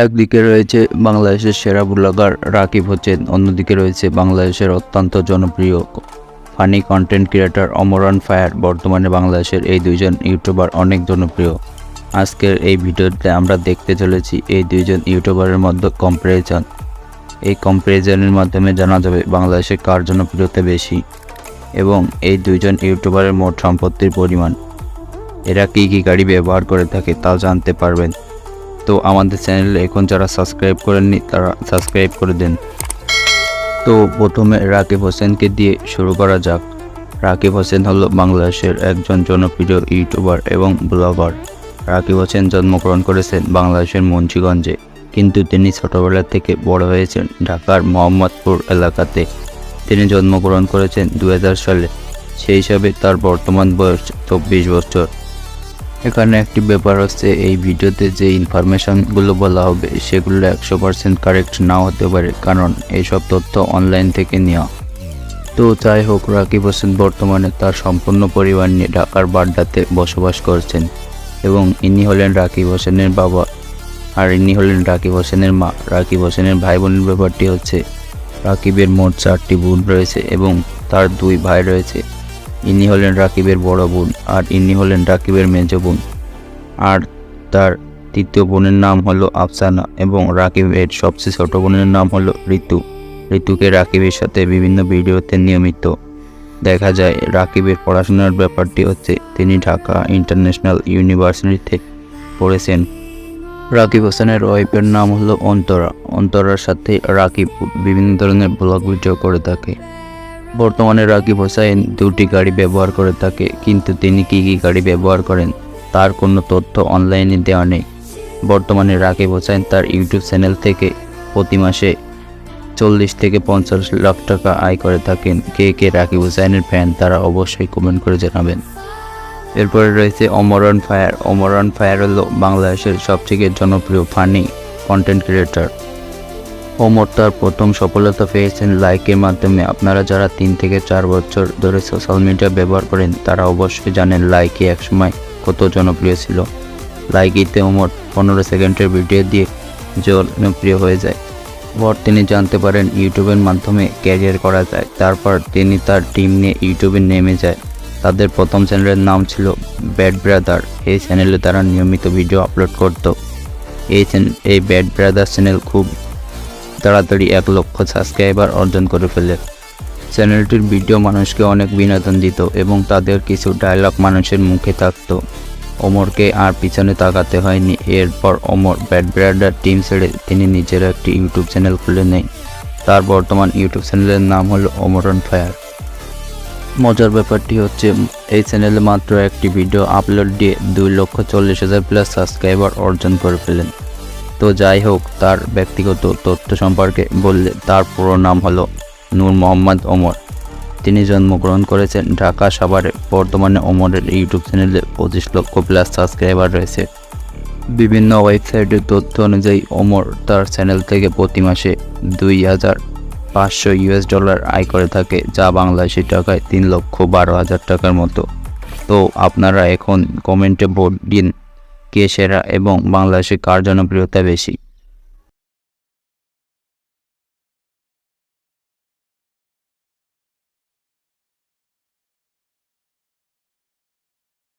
একদিকে রয়েছে বাংলাদেশের সেরা ব্লগার রাকিব হোসেন, অন্যদিকে রয়েছে বাংলাদেশের অত্যন্ত জনপ্রিয় ফানি কন্টেন্ট ক্রিয়েটর অমর ফায়ার। বর্তমানে বাংলাদেশের এই দুইজন ইউটিউবার অনেক জনপ্রিয়। আজকের এই ভিডিওতে আমরা দেখতে চলেছি এই দুইজন ইউটিউবারের মধ্যে কম্পারিজন। এই কম্পারিজনের মাধ্যমে জানা যাবে বাংলাদেশে কার জনপ্রিয়তা বেশি এবং এই দুইজন ইউটিউবারের মোট সম্পত্তির পরিমাণ। এরা কী কী গাড়ি ব্যবহার করে থাকে তাও জানতে পারবেন। তো আমাদের চ্যানেলে এখন যারা সাবস্ক্রাইব করেননি তারা সাবস্ক্রাইব করে দেন। তো প্রথমে রাকিব হোসেনকে দিয়ে শুরু করা যাক। রাকিব হোসেন হলো বাংলাদেশের একজন জনপ্রিয় ইউটিউবার এবং ব্লগার। রাকিব হোসেন জন্মগ্রহণ করেছেন বাংলাদেশের মুন্সিগঞ্জে, কিন্তু তিনি ছোটবেলা থেকে বড় হয়েছেন ঢাকার মোহাম্মদপুর এলাকাতে। তিনি জন্মগ্রহণ করেছেন 2000 সালে, সেই হিসাবে তার বর্তমান বয়স 24 বছর। এখানে একটি ব্যাপার হচ্ছে, এই ভিডিওতে যে ইনফরমেশনগুলো বলা হবে সেগুলো 100% কারেক্ট নাও হতে পারে, কারণ এইসব তথ্য অনলাইন থেকে নেওয়া। তো যাই হোক, রাকিব হোসেন বর্তমানে তার সম্পূর্ণ পরিবার নিয়ে ঢাকার বাড্ডাতে বসবাস করছেন এবং ইনি হলেন রাকিব হোসেনের বাবা আর ইনি হলেন রাকিব হোসেনের মা। রাকিব হোসেনের ভাই বোনের ব্যাপারটি হচ্ছে, রাকিবের মোট 4টি বোন রয়েছে এবং তার 2 ভাই রয়েছে। ইনি হলেন রাকিবের বড় বোন আর ইনি হলেন রাকিবের মেজ বোন, আর তার তৃতীয় বোনের নাম হলো আফসানা এবং রাকিবের সবচেয়ে ছোট বোনের নাম হলো ঋতু। ঋতুকে রাকিবের সাথে বিভিন্ন ভিডিওতে নিয়মিত দেখা যায়। রাকিবের পড়াশোনার ব্যাপারটি হচ্ছে, তিনি ঢাকা ইন্টারন্যাশনাল ইউনিভার্সিটিতে পড়েছেন। রাকিব হোসেনের ওয়াইফের নাম হলো অন্তরা। অন্তরার সাথে রাকিব বিভিন্ন ধরনের ব্লগ ভিডিও করে থাকে। বর্তমানে রাকিব হোসেন 2টি গাড়ি ব্যবহার করে থাকে, কিন্তু তিনি কী কী গাড়ি ব্যবহার করেন তার কোনো তথ্য অনলাইনে দেওয়া নেই। বর্তমানে রাকিব হোসেন তার ইউটিউব চ্যানেল থেকে প্রতি মাসে 40 থেকে 50 লাখ টাকা আয় করে থাকেন। কে কে রাকিব হোসেনের ফ্যান তারা অবশ্যই কমেন্ট করে জানাবেন। এরপরে রয়েছে অমর ফায়ার। অমর ফায়ার হলো বাংলাদেশের সবথেকে জনপ্রিয় ফানি কন্টেন্ট ক্রিয়েটর। অমর তার প্রথম সফলতা পেয়েছেন লাইকের মাধ্যমে। আপনারা যারা 3 থেকে 4 বছর ধরে সোশ্যাল মিডিয়া ব্যবহার করেন তারা অবশ্যই জানেন লাইকে একসময় কত জনপ্রিয় ছিল। লাইকিতে অমর 15 সেকেন্ডের ভিডিও দিয়ে জনপ্রিয় হয়ে যায়। পর তিনি জানতে পারেন ইউটিউবের মাধ্যমে ক্যারিয়ার করা যায়। তারপর তিনি তার টিম নিয়ে ইউটিউবে নেমে যায়। তাদের প্রথম চ্যানেলের নাম ছিল ব্যাড ব্রাদার। এই চ্যানেলে তারা নিয়মিত ভিডিও আপলোড করত। এই ব্যাড ব্রাদার চ্যানেল খুব তাড়াতাড়ি 1 লক্ষ সাবস্ক্রাইবার অর্জন করে ফেলে। চ্যানেলটির ভিডিও মানুষকে অনেক বিনোদন দিত এবং তাদের কিছু ডায়লগ মানুষের মুখে থাকত। অমরকে আর পিছনে তাকাতে হয়নি। এরপর অমর ব্যাড ব্রাদার টিম ছেড়ে তিনি নিজের একটি ইউটিউব চ্যানেল খুলে নেয়। তার বর্তমান ইউটিউব চ্যানেলের নাম হলো অমর ফায়ার। মজার ব্যাপারটি হচ্ছে, এই চ্যানেলে মাত্র একটি ভিডিও আপলোড দিয়ে 2,40,000 প্লাস সাবস্ক্রাইবার অর্জন করে ফেলেন। তো যাই হোক, তার ব্যক্তিগত তথ্য সম্পর্কে বললে তার পুরো নাম হলো নূর মোহাম্মদ অমর। তিনি জন্মগ্রহণ করেছেন ঢাকা সাভারে। বর্তমানে অমরের ইউটিউব চ্যানেলে 25 লক্ষ প্লাস সাবস্ক্রাইবার রয়েছে। বিভিন্ন ওয়েবসাইটের তথ্য অনুযায়ী অমর তার চ্যানেল থেকে প্রতি মাসে $2,500 আয় করে থাকে, যা বাংলাদেশি টাকায় 3,12,000 টাকার মতো। তো আপনারা এখন কমেন্টে ভোট দিন কে সেরা এবং বাংলাদেশে কার জনপ্রিয়তা বেশি।